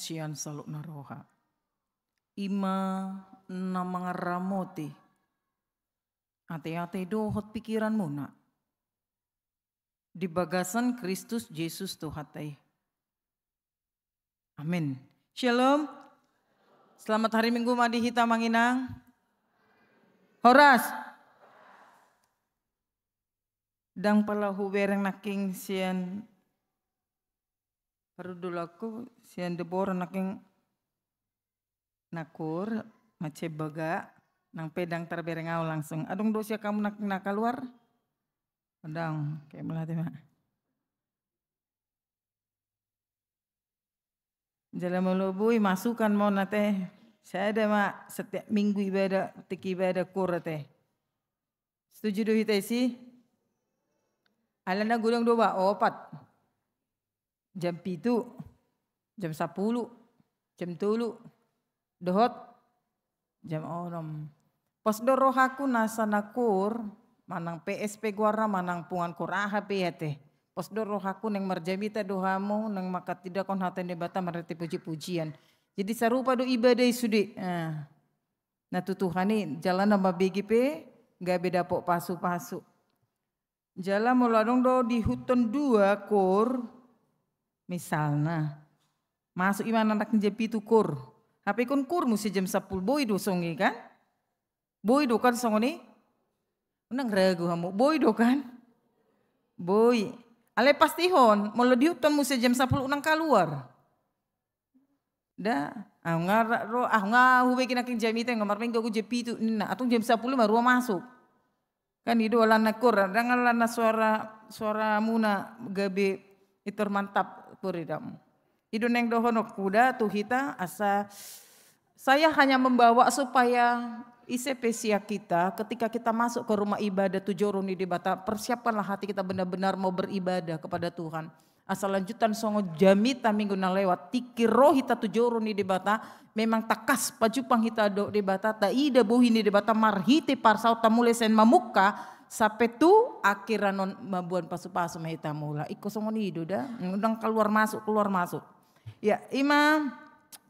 sian saluk naroha. Ima na mga ramoti. Ate-ate dohot pikiranmu na. Di bagasan Kristus Yesus Tuhatay. Amin. Shalom. Selamat hari Minggu madihita manginang. Horas. Dang pala hubereng naking sian parudulaku sian Deborah naking nakur mace baga nang pedang terberengau langsung. Adung dosia kamu nak keluar? Pedang kayak melatih mak. Jalan melubui masukan mau nate. Saya ada mak setiap minggu ibadah tiki ibadah kur teh. Setuju doh kita sih? Alana gudang doa opat. Jam 7, jam 10, jam 3, dohot jam 6. Pas dorohaku nasa nakur manang PSP guara manang pungan kuraha teh. Pas dorohaku neng marjamita dohamu neng maka tidak kon haten debata mereti puji-pujian. Jadi sarupa do ibadah sudi. Nah tutuhani jalan nama BGP gak beda pok pasu-pasu. Jalan muladong do di hutan 2 kur. Misalnya masuk iman anak jepi tu kur. Tapi kun kur mesti jam 10 boy do songi kan? Boy do kan songoni? Nang ragu kamu boy do kan? Boy. Ale pastihon mula di hutan mesti jam 10 nang keluar. Dah, hube kina king jam itu ngamar minggu aku jepi tu nina atau jam 10 baru masuk. Kan itu alana kur, dengan alana suara muna gabe itu mantap puridam. Itu neng dohonok kuda tuh kita asa saya hanya membawa supaya isepesia kita ketika kita masuk ke rumah ibadah tujoruni di bata persiapkanlah hati kita benar-benar mau beribadah kepada Tuhan. Asal lanjutan songo jamita minggu na lewat tiki roh hita tujoruni di bata memang takas pajupang hita do di bata ta ida buhini di bata marhiti parsau tamule sen mamuka sampai tu akhiranon mabuan pasu-pasu mahita mula iko songo nido dah undang keluar masuk ya ima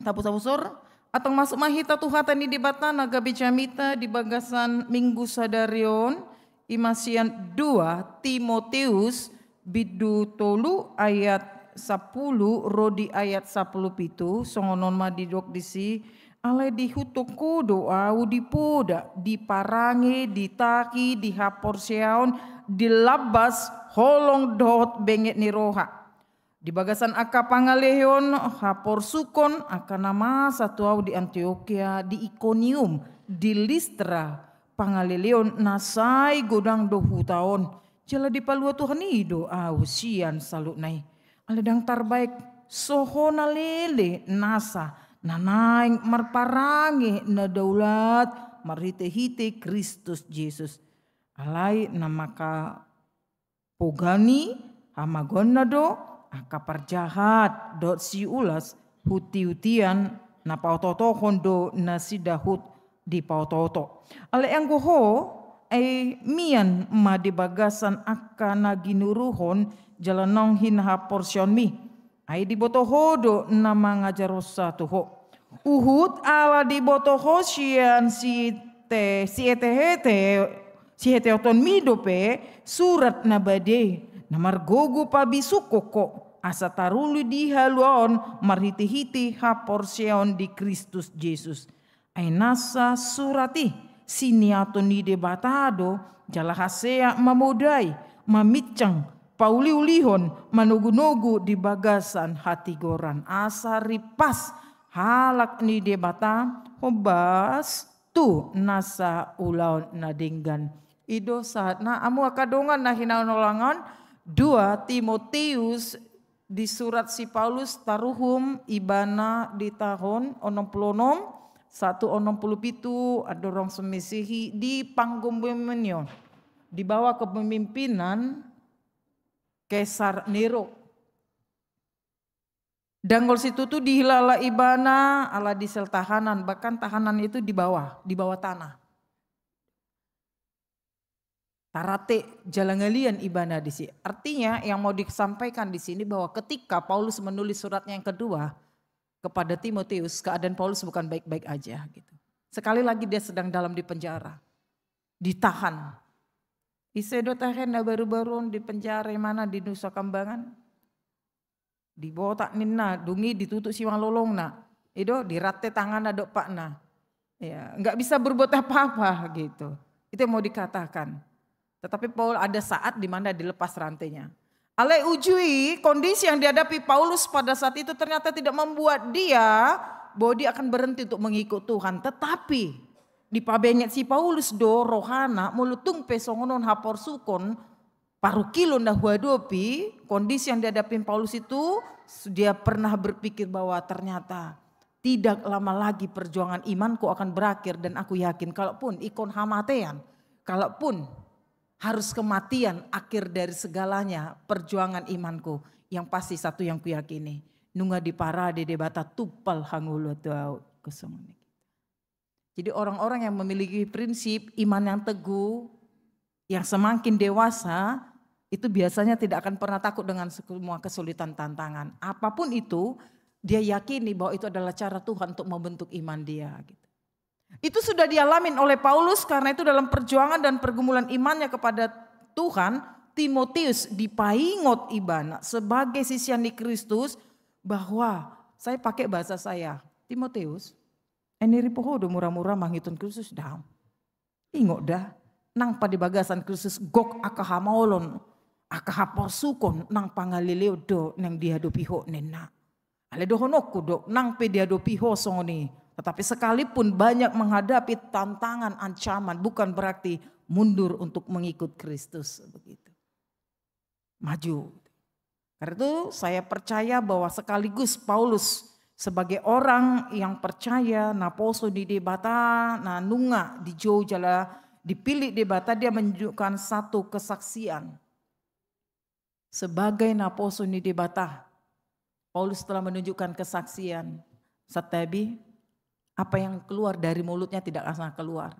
tapus-tapusur atau masuk mahita tuhatan di bata naga bicamita di bagasan minggu sadarion imasian 2 Timoteus bidu tolu ayat 10 rodi ayat 10 pitu songonon madidok disi alai dihutuku doa dipoda diparangi ditaki dihapor siaon dilabas holong dot benget niroha di bagasan aka pangaleon hapor sukon aka nama satu au di Antioquia di Iconium di Listra pangaleleon nasai godang 20 tahun jala di palua Tuhan ido sian salut nai aledang terbaik sohona lele nasa nanaing marparangi na daulat marhite-hite Kristus Yesus alai namaka pogani hamagonna do aka parjahat dot si ulas huti-hutian na pautotohon do na sidahut di pautoto ale ang goho ay mian ma di bagasan akka na ginuruhon jalanong hinha porsyon mi ay di botohodo na mga jarosa tuho uhud ala di botoho siyan si hete oton midope surat na bade na margogo pabisukoko asa tarulu di haluan marhiti-hiti ha porsyon di Kristus Yesus ay nasa surati siniato ni debatado jala hasea mamodai mamicang pauliulihon manugu-nugu di bagasan hati goran asari pas halak ni debata hobas tu nasa ulaw na dinggan ido saat na amu akadongan na hinaunolangan 2 Timoteus di surat si Paulus taruhum ibana di tahun 66 167 ada orang semisihi di panggung bemenyo dibawa kepemimpinan Kaisar Nero. Danggol situ tuh dihilala ibana ala disel tahanan bahkan tahanan itu di bawah tanah. Tarate jalangalian ibana di sini. Artinya yang mau disampaikan di sini bahwa ketika Paulus menulis suratnya yang kedua kepada Timotius, keadaan Paulus bukan baik-baik aja gitu. Sekali lagi dia sedang dalam di penjara, ditahan. Isedo tahan baru-baru di penjara mana di Nusa Kambangan. Di botak nina dungi ditutup siwang lolong na. Itu dirate tangan adok pak na. Ya, nggak bisa berbuat apa-apa gitu. Itu yang mau dikatakan. Tetapi Paul ada saat di mana dilepas rantainya. Ale ujui kondisi yang dihadapi Paulus pada saat itu ternyata tidak membuat dia bahwa dia akan berhenti untuk mengikut Tuhan. Tetapi di pabenget si Paulus do rohana mulutung pesongonon hapor sukon paru kilo dah huadopi. Kondisi yang dihadapi Paulus itu dia pernah berpikir bahwa ternyata tidak lama lagi perjuangan imanku akan berakhir. Dan aku yakin kalaupun ikon hamatean, kalaupun harus kematian akhir dari segalanya perjuangan imanku. Yang pasti satu yang kuyakini. Nunga di parade debata tupal hangulo tuau kesungguh. Jadi orang-orang yang memiliki prinsip iman yang teguh, yang semakin dewasa, itu biasanya tidak akan pernah takut dengan semua kesulitan tantangan. Apapun itu, dia yakini bahwa itu adalah cara Tuhan untuk membentuk iman dia. Gitu. Itu sudah dialamin oleh Paulus karena itu dalam perjuangan dan pergumulan imannya kepada Tuhan, Timotius dipaingot ibana sebagai sisian di Kristus bahwa saya pakai bahasa saya, Timotius, ini ripoho do murah-murah mangitun Kristus dah. Ingot dah, nang pada bagasan Kristus gok akahamolon, akahaporsukon nang pangalileo do nang dihadopi ho nena. Ale do honokku do nang pe dihadopi ho songoni. Tetapi sekalipun banyak menghadapi tantangan, ancaman, bukan berarti mundur untuk mengikut Kristus. Begitu. Maju. Karena itu saya percaya bahwa sekaligus Paulus sebagai orang yang percaya, naposo di debata, nunga di jauh jala, dipilih debata, dia menunjukkan satu kesaksian. Sebagai naposo di debata, Paulus telah menunjukkan kesaksian. Satabi, apa yang keluar dari mulutnya tidak akan keluar.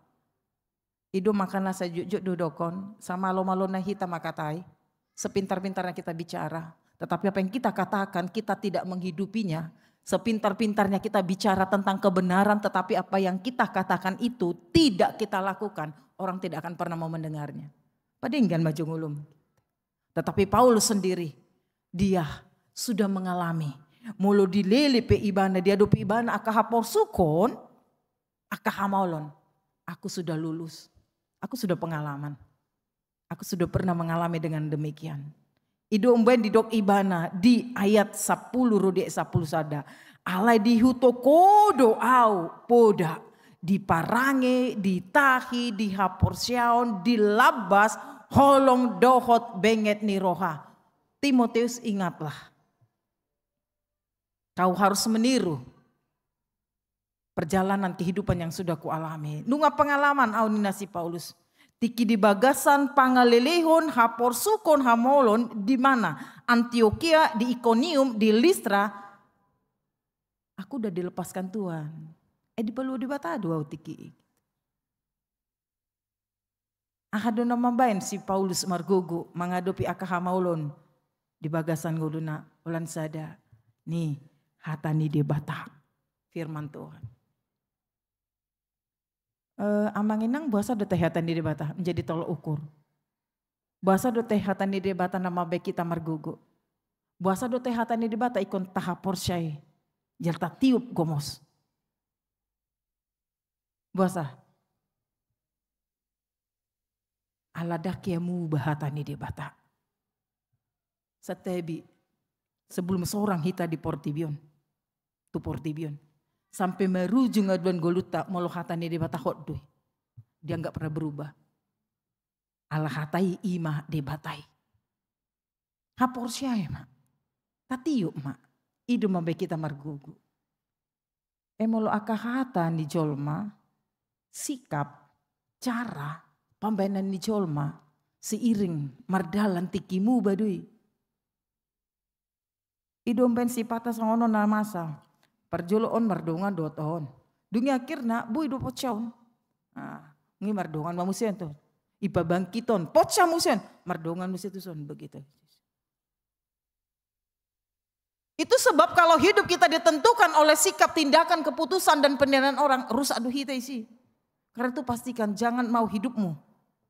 Ido makanlah sejuk-juk dudokon, sama lo-malona hita makatai. Sepintar-pintarnya kita bicara. Tetapi apa yang kita katakan, kita tidak menghidupinya. Sepintar-pintarnya kita bicara tentang kebenaran, tetapi apa yang kita katakan itu tidak kita lakukan. Orang tidak akan pernah mau mendengarnya. Padinggan baju ngulum. Tetapi Paulus sendiri, dia sudah mengalami. Mulu dilele pe ibana dia dopi ibana akahapor sukon akahamolon. Aku sudah lulus. Aku sudah pengalaman. Aku sudah pernah mengalami dengan demikian. Ido umben di dok ibana di ayat 10 rodi 10 sada. Alai dihuto kodo au poda diparange, ditahi, dihapor siaon, dilabas, holong dohot benget niroha. Timotius ingatlah. Kau harus meniru perjalanan kehidupan yang sudah kualami. Nunga pengalaman auninasi Paulus. Tiki di bagasan pangalelehon hapor sukon hamolon di mana? Antioquia, di Iconium, di Listra. Aku udah dilepaskan Tuhan. Di perlu dibatadu au tiki. Ahado nama bain si Paulus margogo menghadapi akahamolon di bagasan goduna ulan sada. Nih. Hatani debata firman Tuhan. Amanginang bahasa do teh hatani debata menjadi tolok ukur. Bahasa do teh hatani debata nama baik kita margugu. Bahasa do teh hatani debata ikon tahapor syai. Jalta tiup gomos. Bahasa. Aladakiamu bahatani debata. Satebi sebelum seorang hita di Portibion. Tu Portibion. Sampai merujung aduan goluta molohatani debata hodui. Dia enggak pernah berubah. Alahatai imah debatai. Hapor syai mak. Tatiyuk mak. Idu mabe kita margugu. Molo akahata ni jolma. Sikap. Cara. Pambainan ni jolma. Seiring mardalan tikimu badui. Idu mben sipata sangono na masa. Perjoloon mardongan 2 tahun. Dunia akhirna bui 2 pocaun. Ngi mardongan mamusian tuh. Iba bangkiton. Poca musian. Mardongan musian tuh son begitu. Itu sebab kalau hidup kita ditentukan oleh sikap, tindakan, keputusan dan penilaian orang, rusak duhita isi. Karena itu pastikan jangan mau hidupmu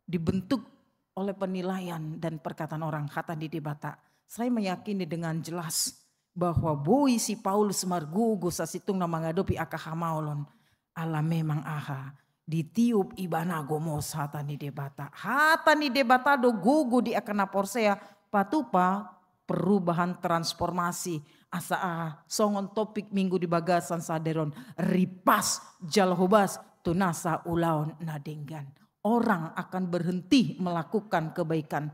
dibentuk oleh penilaian dan perkataan orang. Kata di debata, saya meyakini dengan jelas bahwa boi si Paulus margugu sasitung na mangadopi akaha maulon. Allah memang aha ditiup ibana gomos hata ni debata. Hata ni debata do gugu di akana porsea patupa perubahan transformasi asa songon topik minggu di bagasan saderon ripas jalhobas tunasa ulaon nadenggan. Orang akan berhenti melakukan kebaikan.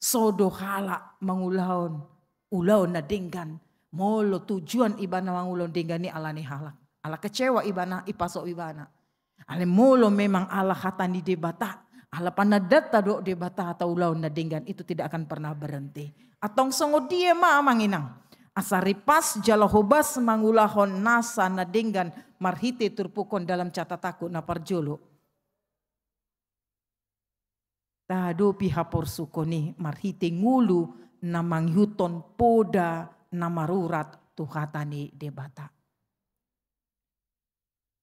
Sodo hala mangulaon ulaon nadenggan. Molo tujuan ibana mangulaon denggani alani halak. Ala kecewa ibana ipasok ibana. Ale molo memang ala hatani debata. Ala panadata do debata atau ulaon nadenggan itu tidak akan pernah berhenti. Atong songo dia manginang. Asaripas jalahobas mangulahon nasa nadenggan marhite turpukon dalam catataku na parjolo. Tado pihapor sukoni marhite ngulu na manghuton poda na marurat tuhatani debata.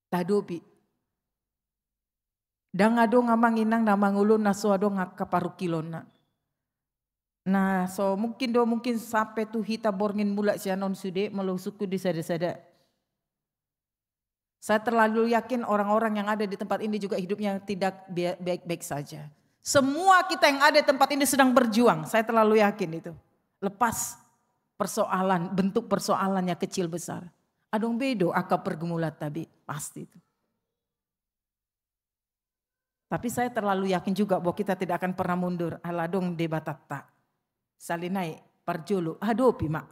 Tado pi. Dangado nga manginang na mangulun na suado nga kaparukilon na. Nah, so mungkin sampai tuh hita borngin mula si anon sude melusuku di sada-sada. Saya terlalu yakin orang-orang yang ada di tempat ini juga hidupnya tidak baik-baik saja. Semua kita yang ada di tempat ini sedang berjuang. Saya terlalu yakin itu. Lepas persoalan, bentuk persoalannya kecil besar. Adong bedo aka pergumulat tabi pasti itu. Tapi saya terlalu yakin juga bahwa kita tidak akan pernah mundur. Aladong debatata. Salinai parjolo hadopi mak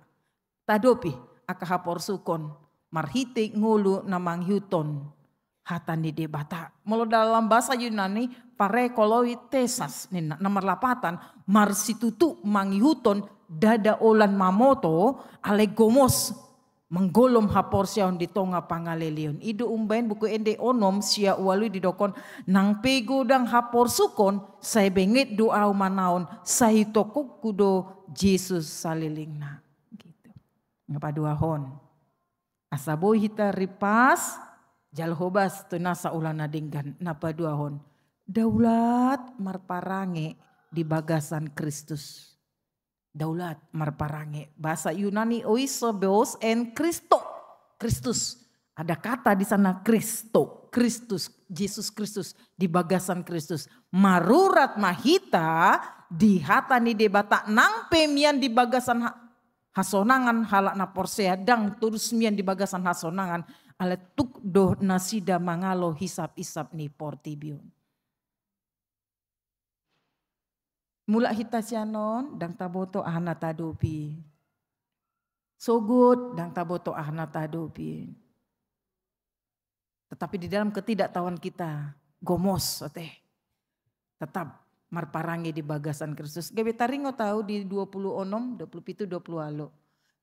tadopi akahapor sukon marhite ngulu namang hyuton hatani debata. Molo dalam bahasa Yunani pare koloi tesas nina nomor 8 marsitutu manghyuton dada olan mamoto alegomos menggolom hapor siaon di tonga pangalelion. Idu umbain buku ende onom sia walu didokon nang pego dang hapor sukon saya bengit doa manaon saya tokuk kudo Yesus salilingna. Gitu. Ngapa duahon. Asaboy hita ripas jalhobas tunasa ulana dinggan napa duahon. Daulat marparange di bagasan Kristus. Daulat marparange. Bahasa Yunani oisobeos en Kristo. Kristus. Ada kata di sana Kristo. Kristus. Yesus Kristus. Di bagasan Kristus. Marurat mahita. Di hatani debata. Nang pemian di bagasan hasonangan. Halak na porsea. Dang turus mian di bagasan hasonangan. Aletuk doh nasida mangalo hisap-isap ni portibion. Mula hita sianon dang taboto ahna tadopi. Sogut dang taboto ahna tadopi. Tetapi di dalam ketidaktahuan kita gomos tetap marparangi di bagasan Kristus. Gabe taringo tahu di 20 27 20 alo.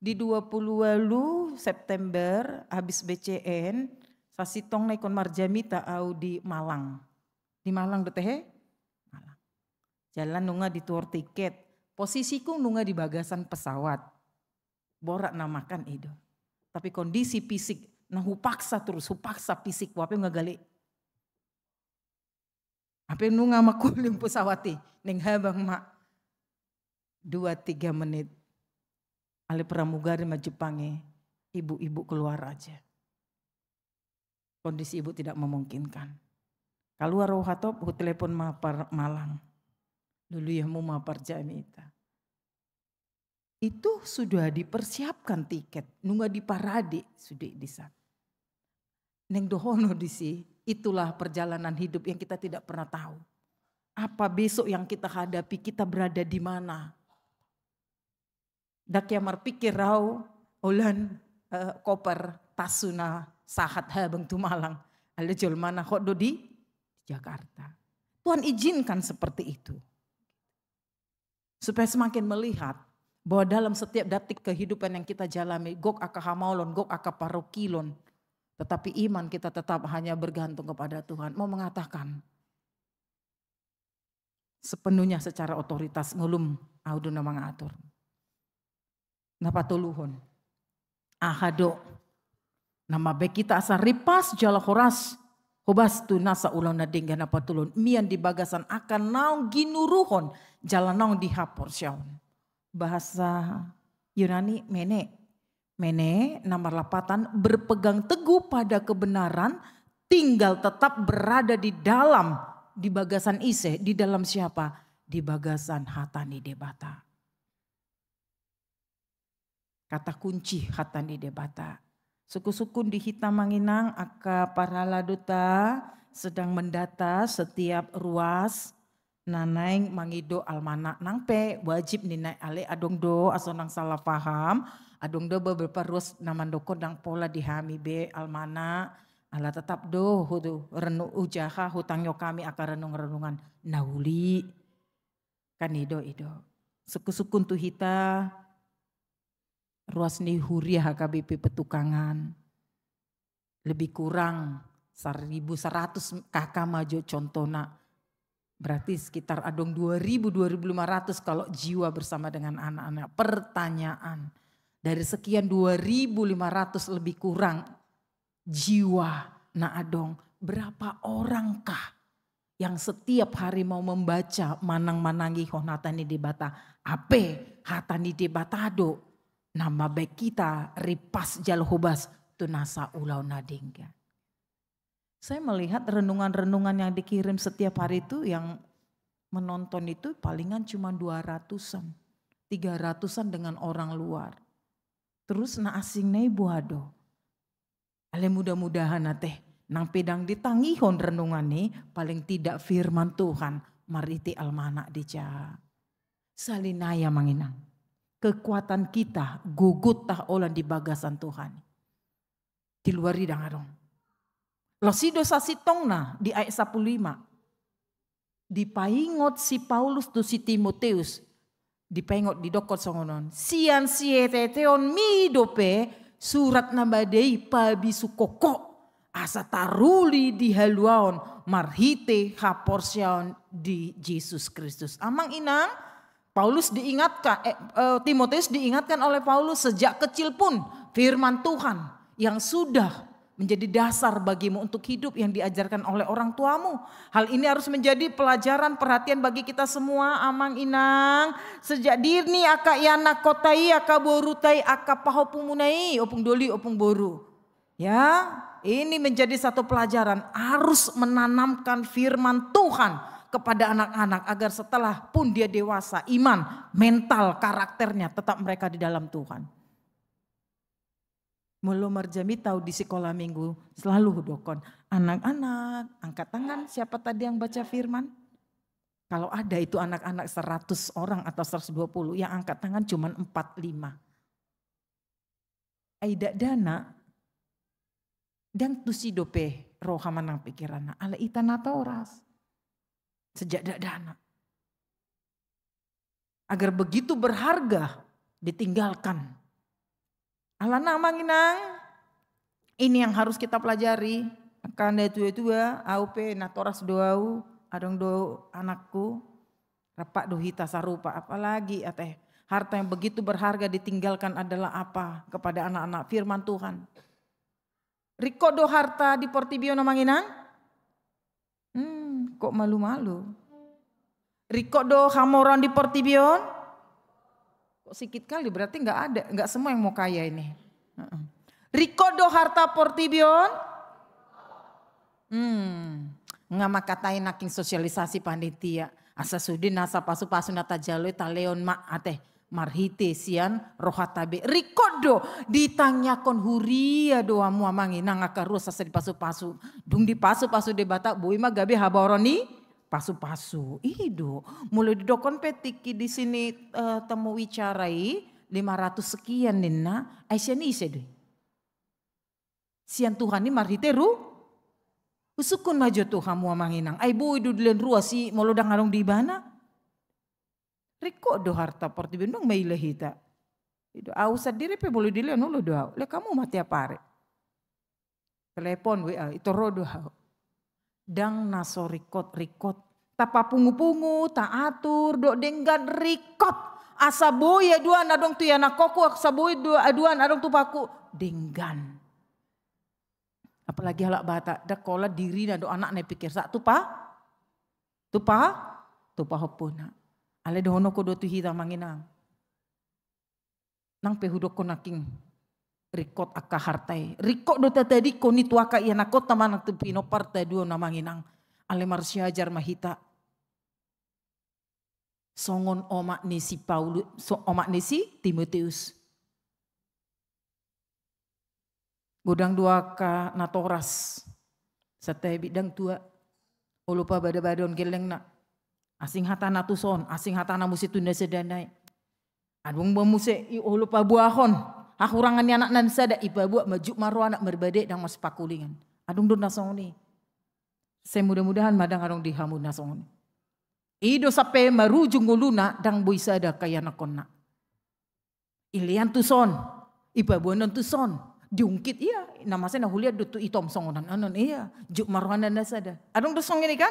Di 20 September habis BCN sasitong naikon marjamita au di Malang. Di Malang dotehe. Jalan nunga di tour tiket. Posisiku nunga di bagasan pesawat. Borak namakan itu. Tapi kondisi fisik. Nah hupaksa terus. Hupaksa fisik. Wape ngagali. Apa nunga makulim pesawati. Neng habang mak. 2-3 menit. Ale pramugari ma Jepange. Ibu-ibu keluar aja. Kondisi ibu tidak memungkinkan. Keluar roh hatop. Hu telepon ma Malang. Dulu ya mau mapar jamita. Itu sudah dipersiapkan tiket. Nunga di parade sudah di sana. Neng dohono disi. Itulah perjalanan hidup yang kita tidak pernah tahu. Apa besok yang kita hadapi, kita berada di mana. Dak yang marpikir rau. Ulan koper tasuna sahat habang tumalang. Ada jol mana khodo di Jakarta. Tuhan izinkan seperti itu. Supaya semakin melihat bahwa dalam setiap detik kehidupan yang kita jalani, gok akahamaulon, gok akaparokilon, tetapi iman kita tetap hanya bergantung kepada Tuhan. Mau mengatakan sepenuhnya secara otoritas ngulum auduna mengatur. Napa tuluhon. ahado. Nama bekita asa ripas jala horas. Hobas tu nasa ulang na dinggan apa tulun. Mian di bagasan akan naung ginuruhon. Jalan naung dihapor syaun. Bahasa Yunani mene. Mene nomor 8 berpegang teguh pada kebenaran. Tinggal tetap berada di dalam. Di bagasan ise. Di dalam siapa? Di bagasan hatani debata. Kata kunci hatani debata. Suku-suku di hitam manginang aka para laduta sedang mendata setiap ruas nanaing mangido almana nangpe wajib ninai ale adong do aso nang salah paham adong do beberapa ruas namandoko dang pola dihami be almana ala tetap do hudu renu ujaha hutang yo kami aka renung-renungan nauli kan ido suku-suku tu hita ruas ni huriah HKBP Petukangan. Lebih kurang 1.100 kakak maju contohnya. Berarti sekitar adong 2.000-2.500 kalau jiwa bersama dengan anak-anak. Pertanyaan. Dari sekian 2.500 lebih kurang jiwa na adong. Berapa orangkah yang setiap hari mau membaca manang-manangi honatani debata. Ape hatani debatado. Nama baik kita ripas jalhubas tunasa ulau nadingga. Saya melihat renungan-renungan yang dikirim setiap hari itu yang menonton itu palingan cuma 200-an. 300-an dengan orang luar. Terus na asing na buado. Ale mudah-mudahan teh nang pedang ditangihon renungan nih paling tidak firman Tuhan mariti almanak dica. Salinaya manginang. Kekuatan kita gugut tah olan di bagasan Tuhan. Di luar hidang adong. Losido sasitongna di ayat 15. Dipaingot si Paulus tu si Timoteus. Dipaingot di dokot songonon. Sian sieteteon midope surat nambadei pabisu koko. Asa taruli di haluaon marhite haporsion di Yesus Kristus. Amang inang. Paulus diingatkan, Timoteus diingatkan oleh Paulus sejak kecil pun firman Tuhan yang sudah menjadi dasar bagimu untuk hidup yang diajarkan oleh orang tuamu. Hal ini harus menjadi pelajaran perhatian bagi kita semua amang inang. Sejak dini aka yana kotai aka borutai aka pahopumunai opung doli opung boru. Ya, ini menjadi satu pelajaran harus menanamkan firman Tuhan kepada anak-anak agar setelah pun dia dewasa iman, mental, karakternya tetap mereka di dalam Tuhan. Mulu Marjami tahu di sekolah minggu selalu dokon anak-anak angkat tangan siapa tadi yang baca firman? Kalau ada itu anak-anak 100 orang atau 120 yang angkat tangan cuma 4-5. Aida dana dan tusidope rohamanang pikiran ala itana toras. Sejak dana. Agar begitu berharga ditinggalkan. Alana manginang. Ini yang harus kita pelajari. Kanda itu AUP natoras doau. Adong do anakku. Rapak do hita sarupa. Apalagi ateh. Harta yang begitu berharga ditinggalkan adalah apa kepada anak-anak firman Tuhan. Riko do harta di Portibio manginang. Kok malu-malu. Riko do hamoran di Portibion. Kok sikit kali berarti nggak ada, nggak semua yang mau kaya ini. Riko do harta Portibion. Ngama katain naking sosialisasi panitia. Asa sudin asa pasu-pasu nata jalui taleon mak ateh. Marhite sian rohatabe. Riko do ditanyakon huria doa muamangi nangakarus asa di pasu-pasu. Dung di pasu-pasu debata bui mah gabe haboroni pasu-pasu. Ido mulai didokon petiki di sini temu wicarai 500 sekian nina. Aisyah ni ise deh. Sian Tuhan ni marhite ru. Usukun maju Tuhan muamanginang. Ai bui dudulen ruas si molodang along di bana. Riko do harta Portibio dong maile hita. Itu ausad diri pe boleh dilihat nulo doa. Le kamu mati apa re? Telepon WA itu rodo hau. Dang naso rikot. Tapa pungu-pungu, tak atur, dok denggan rikot. Asaboy aduan adong tu yana koko asaboy aduan adong tu paku denggan. Apalagi halak bata dak kola diri na do anak na pikir sak tupa hopuna. Ale dohono ko do tu hita manginang. Nang pehudok ko naking rikot aka hartai. Rikot do tadi ko ni tuaka iya nakot taman tu pino partai duo na manginang. Ale marsyajar mahita. Songon omak nisi Paulus, omak nisi Timotius. Godang dua ka natoras. Satay bidang tua. O lupa bada-badon geleng na. Asing hatana tuson, asing hatana musi tunda sedanay. Adung bamuse o lupa buahon. Hakurangan ni anak nan sada iba buat maju maru anak berbade dang mas pakulingan. Adung don nasong ni. Saya mudah-mudahan madang adong dihamun nasong ni. Ido sape marujung uluna dang boy sada kaya nakonna. Ilian tuson, iba buanon tuson. Diungkit iya, nama saya nahuliat dutu itom songonan anon iya, juk maruanan nasada. Adong dosong ini kan?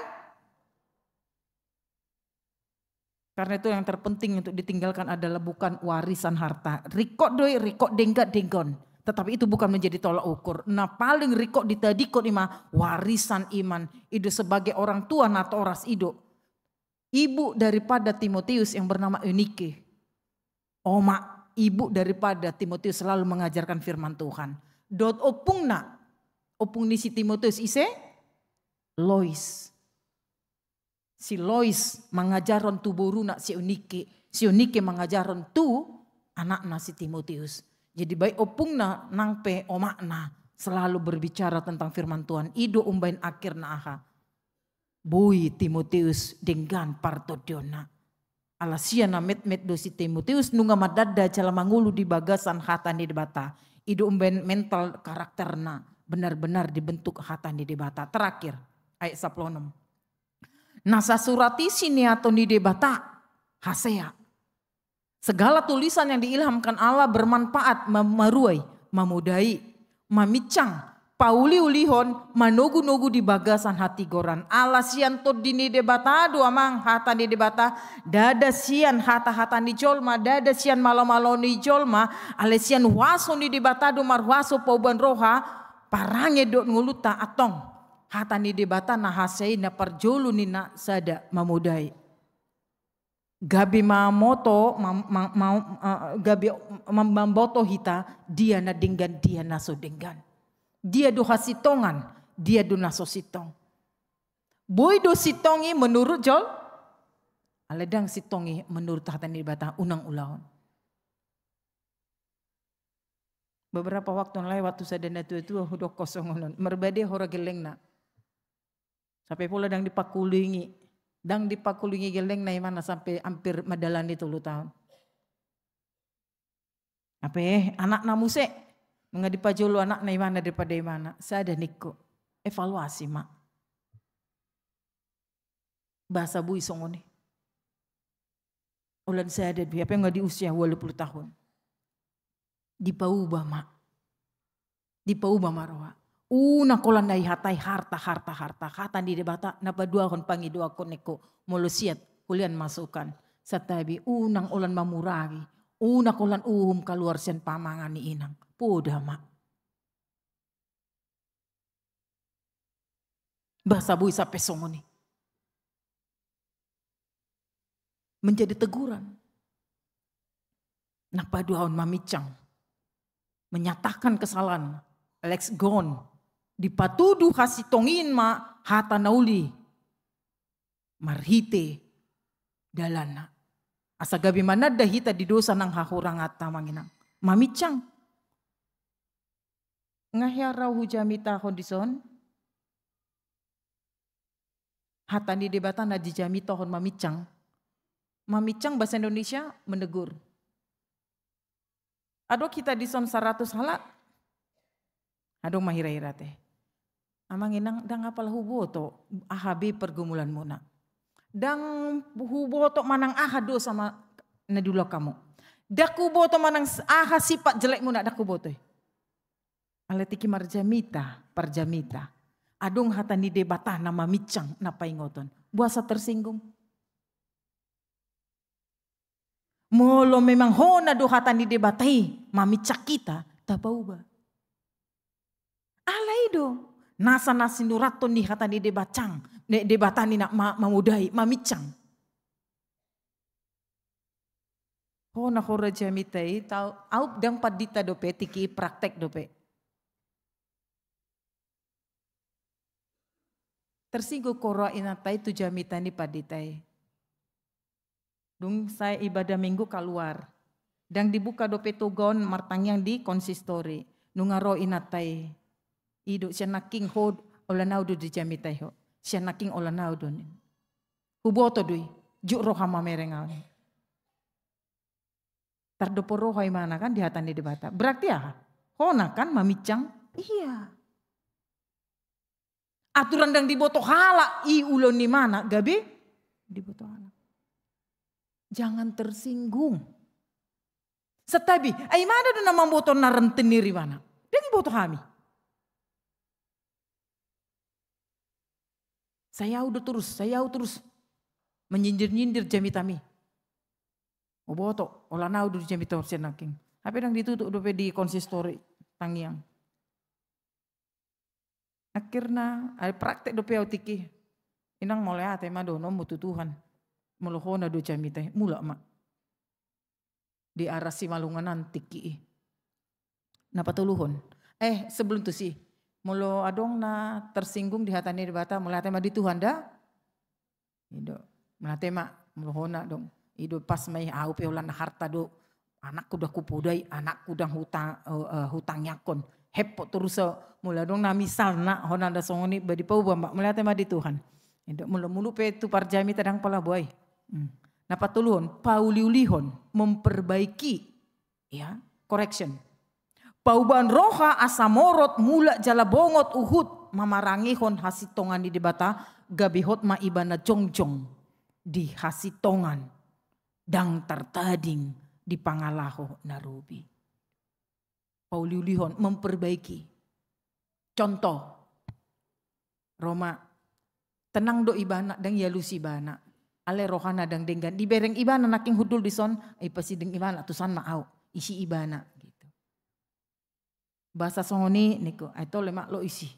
Karena itu yang terpenting untuk ditinggalkan adalah bukan warisan harta. Rikot doi, rikot denggat denggon. Tetapi itu bukan menjadi tolak ukur. Nah paling rikot ditadikot ima warisan iman. Itu sebagai orang tua natoras ido. Ibu daripada Timotius yang bernama Eunike. Oma ibu daripada Timotius selalu mengajarkan firman Tuhan. Dot opung nisi Timotius ise Lois. Si Lois mengajaron tu boruna si Eunike. Si Eunike mengajaron tu anakna si Timotius. Jadi baik opungna nangpe omakna selalu berbicara tentang firman Tuhan. Ido umbain akhir na aha. Boy Timotius dengan partodiona. Alasiana met do si Timotius nunga madada cala mangulu di bagasan hatan di debata. Ido umbain mental karakterna benar-benar dibentuk hatan di debata. Terakhir ayat 16. Nasa surati sini atau di debata hasea. Segala tulisan yang diilhamkan Allah bermanfaat, meruai, memudai, memicang, pauli ulihon, manogu-nogu di bagasan hati goran. Allah sian to dini debata dua mang hata di debata, dada sian hata-hata ni jolma, dada sian malo-malo ni jolma, ale sian waso ni debata do marwaso pauban roha, parange dot nguluta atong. Hata ni debata na hasei na parjolu ni na sada memudai. Gabi mamoto gabi mamboto hita dia na denggan dia naso denggan. Dia do hasitongan, dia do naso sitong. Boy do sitongi menurut jol, aledang sitongi menurut hata ni debata unang ulahon. Beberapa waktu yang lewat tu sadana tua hudok kosongonon merbade hora gelengna. Sampai pula dang dipakulingi. Dang dipakulingi geleng na mana sampai hampir madalani 10 tahun. Apa anak namuse mengadipajulu anak na mana daripada mana. Saya ada niko. Evaluasi mak. Bahasa bui songone. Ulan saya ada apa yang di usia 20 tahun. Dipaubah mak. Dipaubah marwa. Una kolan dai hatai harta hatan di debata napa dua kon pangi dua kon neko molosiat kulian masukan satabi unang ulan mamuragi una kolan keluar sen pamangan ni inang poda mak bahasa bui sampai songoni menjadi teguran napa dua on mamicang menyatakan kesalahan Alex Gon dipatudu hasitongin ma hata nauli marhite dalana asa gabi manada hita di dosa nang hahurang ata manginang mamicang ngahyaraw hujamita kondison hata di debatan na di jamita hon mamicang bahasa Indonesia menegur ado kita dison 100 halak ado mahira-hira teh amang inang dang apal huboto ahabi pergumulan muna. Dang huboto manang ahado sama nadula kamu. Daku boto manang aha sifat jelek muna daku boto. Aletiki parjamita. Adong hatani debata nama micang napa ingoton. Buasa tersinggung. Molo memang hona do hatani debatai mamicak kita tabauba. Alai do nasa nasinuraton ni hatani debacang debatani nak mamudai mamicang. Hona hora jamitai tau au dang padita dope tiki praktek dope. Tersinggung koro inatai tu jamitani paditai. Dung saya ibadah minggu keluar. Dan dibuka dope tugon martang yang di konsistori. Nungaro inatai. Idu siya naking hod olanau do di jamitai ho. Siya naking olanau do. Huboto dui. Juk roha mamerengaw. Tardopo roha imana kan di hatan di debata. Berarti ya. Hona kan mamicang. Iya. Aturan dang diboto hala. I ulon ni mana. Gabi. Diboto hala. Jangan tersinggung. Setabi, ay mana do namang boto na renteniri mana? Dengan boto kami. Saya udah terus menyindir-nyindir jamitami. O boto, olah na udah jamitor senaking. Apa yang ditutup dope di konsistori tangiang. Akhirnya, ay praktek dope autiki. Inang mulai ate madono mutu Tuhan. Melohona do jamitay mula mak di arah si malunganan tiki napatuluhon sebelum tu si mulo adong na tersinggung di hatani debata mulai tema di Tuhan dah ido mulai tema melohona dong ido pas mai au peolan harta do anakku dah kupudai anakku dah hutang yakon hepot terus mulai dong na misal na hona da songoni badi pau bamba mulai tema di Tuhan ido mulu pe tu parjami tadang pala boy. Napatulun, pauliulihon, memperbaiki, ya, correction. Pauban roha asamorot mula jalabongot uhud mamarangihon hasitongan di debata gabihot maibana jongjong di hasitongan dang tertading di pangalaho narubi. Pauliulihon memperbaiki. Contoh, Roma tenang do ibana dang yalusi ibana. Ale rohana dang denggan di bereng ibana naking hudul dison ay pasideng ibana tusan maau isi ibana gitu. Bahasa songoni niko ay tole mak lo isi.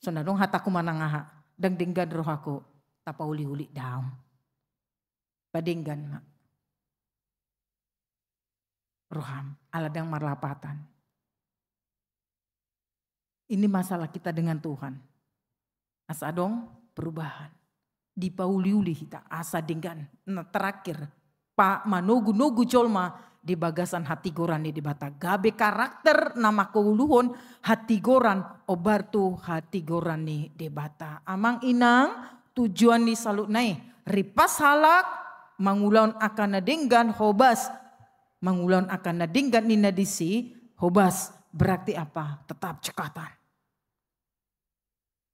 Sonadong hataku manangaha dang denggan rohaku tapauli-uli daam. Padenggan mak. Roham ala dang marlapatan. Ini masalah kita dengan Tuhan. Asadong perubahan. Di pauliuli kita asa dengan terakhir Pak manogu-nogu colma di bagasan hati goran di bata gabe karakter nama keuluhon hati goran obartu hati goran ni debata amang inang tujuan ni salut nai ripas halak mangulon akan nadenggan hobas mangulon akan nadenggan ni nadisi hobas berarti apa tetap cekatan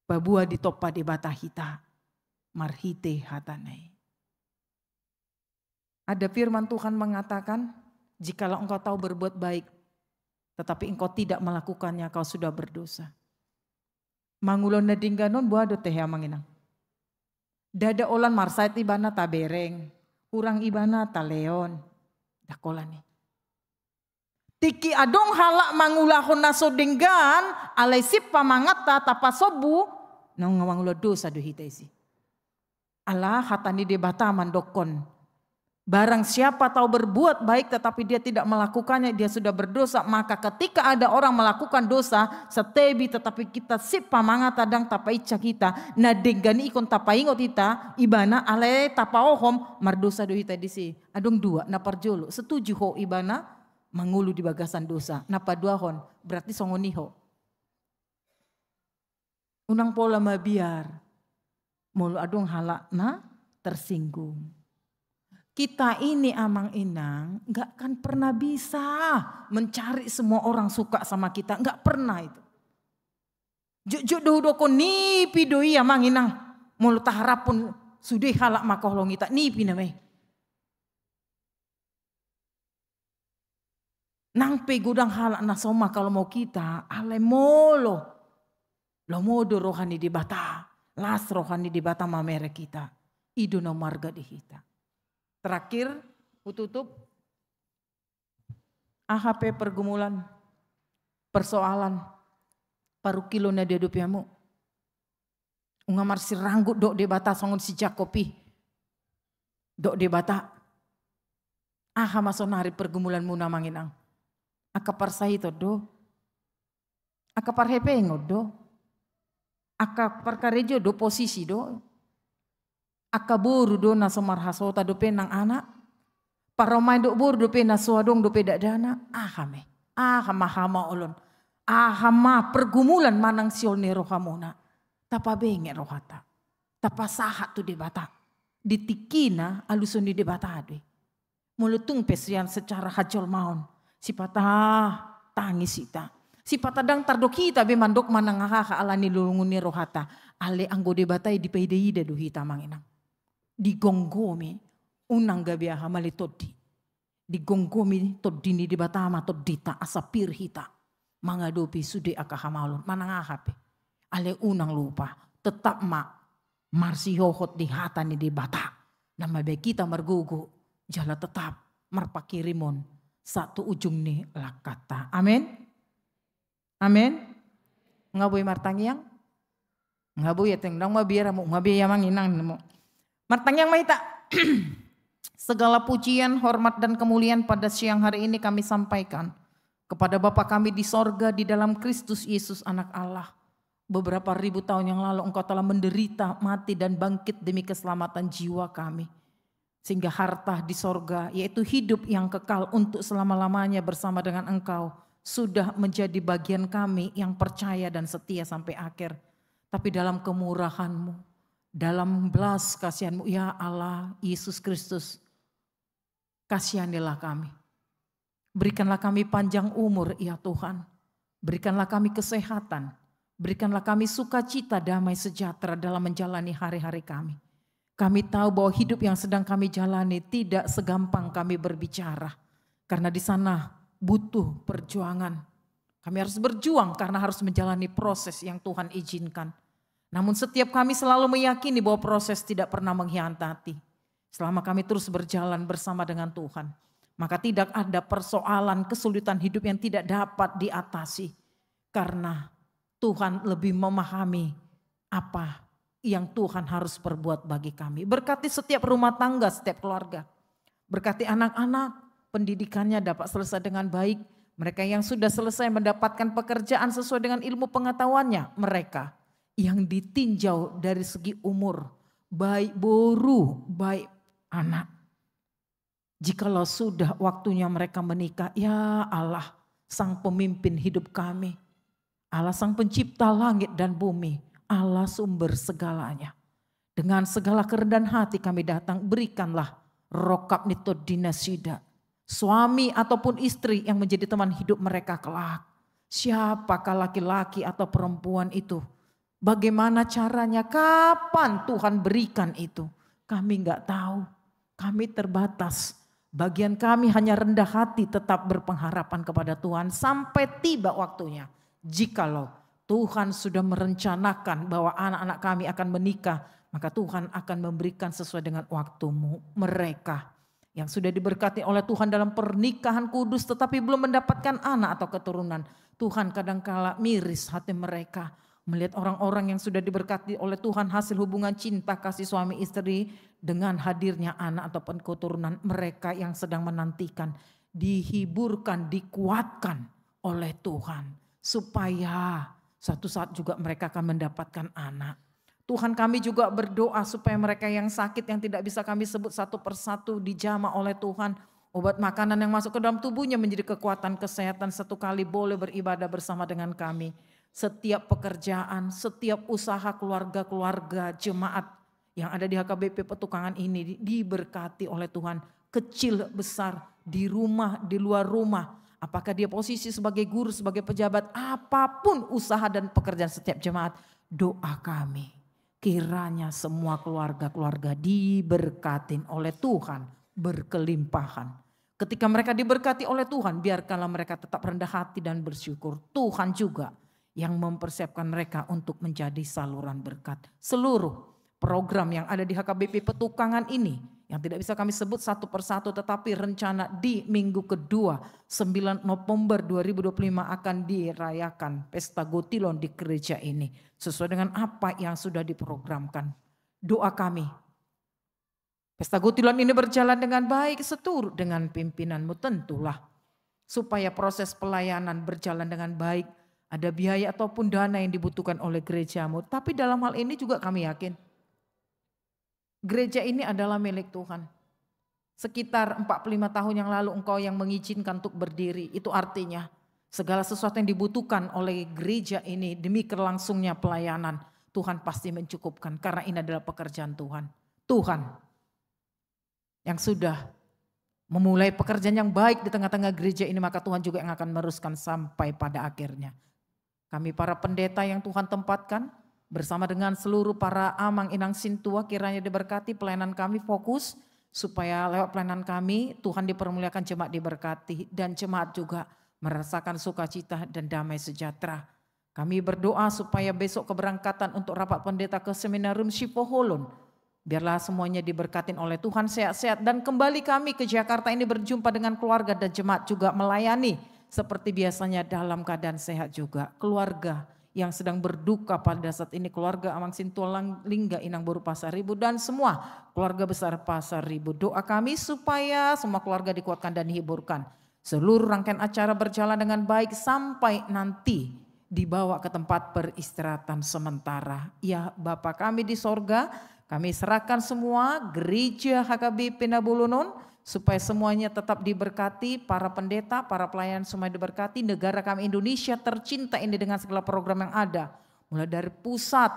babua ditopa di bata hita marhite hatanai. Ada firman Tuhan mengatakan, jikalau engkau tahu berbuat baik, tetapi engkau tidak melakukannya, kau sudah berdosa. Mangulon na dingganon buah do teh manginang. Dada olan marsait ibana tabereng, urang ibana taleon, dakolani. Tiki adong halak mangulahon naso dinggan, alay sip pamangata tapasobu, nang mangulo dosa do hitaisi. Allah hatani debata mandokon. Barang siapa tahu berbuat baik tetapi dia tidak melakukannya dia sudah berdosa. Maka ketika ada orang melakukan dosa setebi tetapi kita sip pamanga tadang tapaica kita. Na degani ikon tapaingot kita ibana ale tapaohom mardosa do hita disi. Adong dua na parjolo setuju ho ibana mangulu di bagasan dosa. Na paduahon berarti songoniho. Unang pola mabiar. Mulu adong halak na tersinggung. Kita ini amang inang gak kan pernah bisa mencari semua orang suka sama kita. Gak pernah itu. Juk doko nipi doi amang inang. Mulu taharapun sudih halak makohlong kita nipi namanya. Nang pe gudang halak nasoma kalau mau kita. Ale molo. Lo modo rohani di bata. Las rohani di bata mamere kita. Ido no marga di kita. Terakhir Kututup. AHP pergumulan, persoalan, paru kilo na dia dopiamu. Ungamar si ranggut dok de bata songon si Jakopi. Dok de bata. Aha masonari pergumulanmu namanginang. Aka parsahito do. Aka parhepengo do. Aka parkarejo do posisi do. Aka boru do na somarhasota do penang anak. Paromai do boru do pena suadong do peda dana. Ahame. Ahama olon. Ahama pergumulan manang siol ne rohamona. Tapa benge rohata. Tapa sahat tu debata. Ditikina alusun di debata ade. Mulutung pesian secara hajol maun. Si patah tangis ita. Si patah dang tardok kita be mandok manang haha alani lulunguni rohata. Ale anggo debatai di peideide do hita manginang. Digonggomi unang gabiaha mali todi. Digonggomi todini debatama todita asapir hita. Mangadopi sude akahamalon manang ahape. Ale unang lupa tetap marsi hohot di hatani di bata. Nama baik kita mergugu jala tetap marpakirimon satu ujung ni lakata. Amin. Amin. Ngaboy martangyang. Ngaboy ateng dang mabiara mo ngaboy yamang inang mo. Martangyang maita. Segala pujian, hormat dan kemuliaan pada siang hari ini kami sampaikan kepada Bapa kami di sorga di dalam Kristus Yesus anak Allah. Beberapa ribu tahun yang lalu engkau telah menderita, mati dan bangkit demi keselamatan jiwa kami. Sehingga harta di sorga yaitu hidup yang kekal untuk selama-lamanya bersama dengan engkau. Sudah menjadi bagian kami yang percaya dan setia sampai akhir. Tapi dalam kemurahan-Mu, dalam belas kasihan-Mu ya Allah Yesus Kristus. Kasihanilah kami. Berikanlah kami panjang umur ya Tuhan. Berikanlah kami kesehatan. Berikanlah kami sukacita, damai sejahtera dalam menjalani hari-hari kami. Kami tahu bahwa hidup yang sedang kami jalani tidak segampang kami berbicara. Karena di sana butuh perjuangan. Kami harus berjuang karena harus menjalani proses yang Tuhan izinkan. Namun setiap kami selalu meyakini bahwa proses tidak pernah mengkhianati. Selama kami terus berjalan bersama dengan Tuhan. Maka tidak ada persoalan kesulitan hidup yang tidak dapat diatasi. Karena Tuhan lebih memahami apa yang Tuhan harus perbuat bagi kami. Berkati setiap rumah tangga, setiap keluarga. Berkati anak-anak, pendidikannya dapat selesai dengan baik. Mereka yang sudah selesai mendapatkan pekerjaan sesuai dengan ilmu pengetahuannya. Mereka yang ditinjau dari segi umur, baik boru, baik anak. Jikalau sudah waktunya mereka menikah, ya Allah, Sang Pemimpin hidup kami. Allah Sang Pencipta langit dan bumi, Allah sumber segalanya. Dengan segala kerendahan hati kami datang, berikanlah rokap nito dinasida. Suami ataupun istri yang menjadi teman hidup mereka kelak. Siapakah laki-laki atau perempuan itu? Bagaimana caranya? Kapan Tuhan berikan itu? Kami enggak tahu, kami terbatas. Bagian kami hanya rendah hati tetap berpengharapan kepada Tuhan sampai tiba waktunya. Jikalau Tuhan sudah merencanakan bahwa anak-anak kami akan menikah, maka Tuhan akan memberikan sesuai dengan waktumu. Mereka yang sudah diberkati oleh Tuhan dalam pernikahan kudus tetapi belum mendapatkan anak atau keturunan. Tuhan kadangkala miris hati mereka melihat orang-orang yang sudah diberkati oleh Tuhan hasil hubungan cinta kasih suami istri dengan hadirnya anak ataupun keturunan. Mereka yang sedang menantikan dihiburkan, dikuatkan oleh Tuhan. Supaya suatu saat juga mereka akan mendapatkan anak. Tuhan kami juga berdoa supaya mereka yang sakit yang tidak bisa kami sebut satu persatu dijamah oleh Tuhan. Obat makanan yang masuk ke dalam tubuhnya menjadi kekuatan kesehatan satu kali boleh beribadah bersama dengan kami. Setiap pekerjaan, setiap usaha keluarga-keluarga jemaat yang ada di HKBP Petukangan ini diberkati oleh Tuhan. Kecil besar, di rumah, di luar rumah. Apakah dia posisi sebagai guru, sebagai pejabat, apapun usaha dan pekerjaan setiap jemaat. Doa kami, kiranya semua keluarga-keluarga diberkatin oleh Tuhan, berkelimpahan. Ketika mereka diberkati oleh Tuhan, biarkanlah mereka tetap rendah hati dan bersyukur. Tuhan juga yang mempersiapkan mereka untuk menjadi saluran berkat. Seluruh program yang ada di HKBP Petukangan ini, yang tidak bisa kami sebut satu persatu, tetapi rencana di minggu kedua 9 November 2025 akan dirayakan pesta Gotilon di gereja ini sesuai dengan apa yang sudah diprogramkan. Doa kami, pesta Gotilon ini berjalan dengan baik seturut dengan pimpinanmu tentulah, supaya proses pelayanan berjalan dengan baik. Ada biaya ataupun dana yang dibutuhkan oleh gerejamu. Tapi dalam hal ini juga kami yakin gereja ini adalah milik Tuhan. Sekitar 45 tahun yang lalu engkau yang mengizinkan untuk berdiri. Itu artinya segala sesuatu yang dibutuhkan oleh gereja ini demi berlangsungnya pelayanan, Tuhan pasti mencukupkan. Karena ini adalah pekerjaan Tuhan. Tuhan yang sudah memulai pekerjaan yang baik di tengah-tengah gereja ini, maka Tuhan juga yang akan meneruskan sampai pada akhirnya. Kami para pendeta yang Tuhan tempatkan bersama dengan seluruh para amang inang sintua, kiranya diberkati pelayanan kami, fokus supaya lewat pelayanan kami Tuhan dipermuliakan, jemaat diberkati dan jemaat juga merasakan sukacita dan damai sejahtera. Kami berdoa supaya besok keberangkatan untuk rapat pendeta ke Seminarium Sipoholon, biarlah semuanya diberkatin oleh Tuhan, sehat-sehat dan kembali kami ke Jakarta ini berjumpa dengan keluarga dan jemaat juga melayani seperti biasanya dalam keadaan sehat juga. Keluarga yang sedang berduka pada saat ini, keluarga Amang Sintulang Lingga Inang Boru Pasaribu dan semua keluarga besar Pasaribu. Doa kami supaya semua keluarga dikuatkan dan dihiburkan. Seluruh rangkaian acara berjalan dengan baik sampai nanti dibawa ke tempat peristirahatan sementara. Ya Bapa kami di sorga, kami serahkan semua gereja HKB Penabulunon supaya semuanya tetap diberkati, para pendeta, para pelayan semua diberkati, negara kami Indonesia tercinta ini dengan segala program yang ada, mulai dari pusat,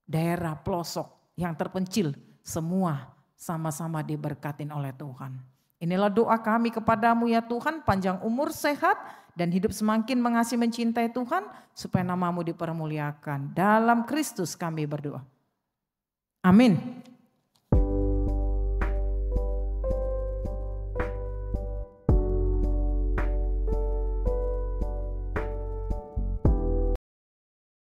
daerah, pelosok, yang terpencil, semua sama-sama diberkatin oleh Tuhan. Inilah doa kami kepadamu ya Tuhan, panjang umur, sehat, dan hidup semakin mengasihi mencintai Tuhan, supaya namamu dipermuliakan. Dalam Kristus kami berdoa. Amin.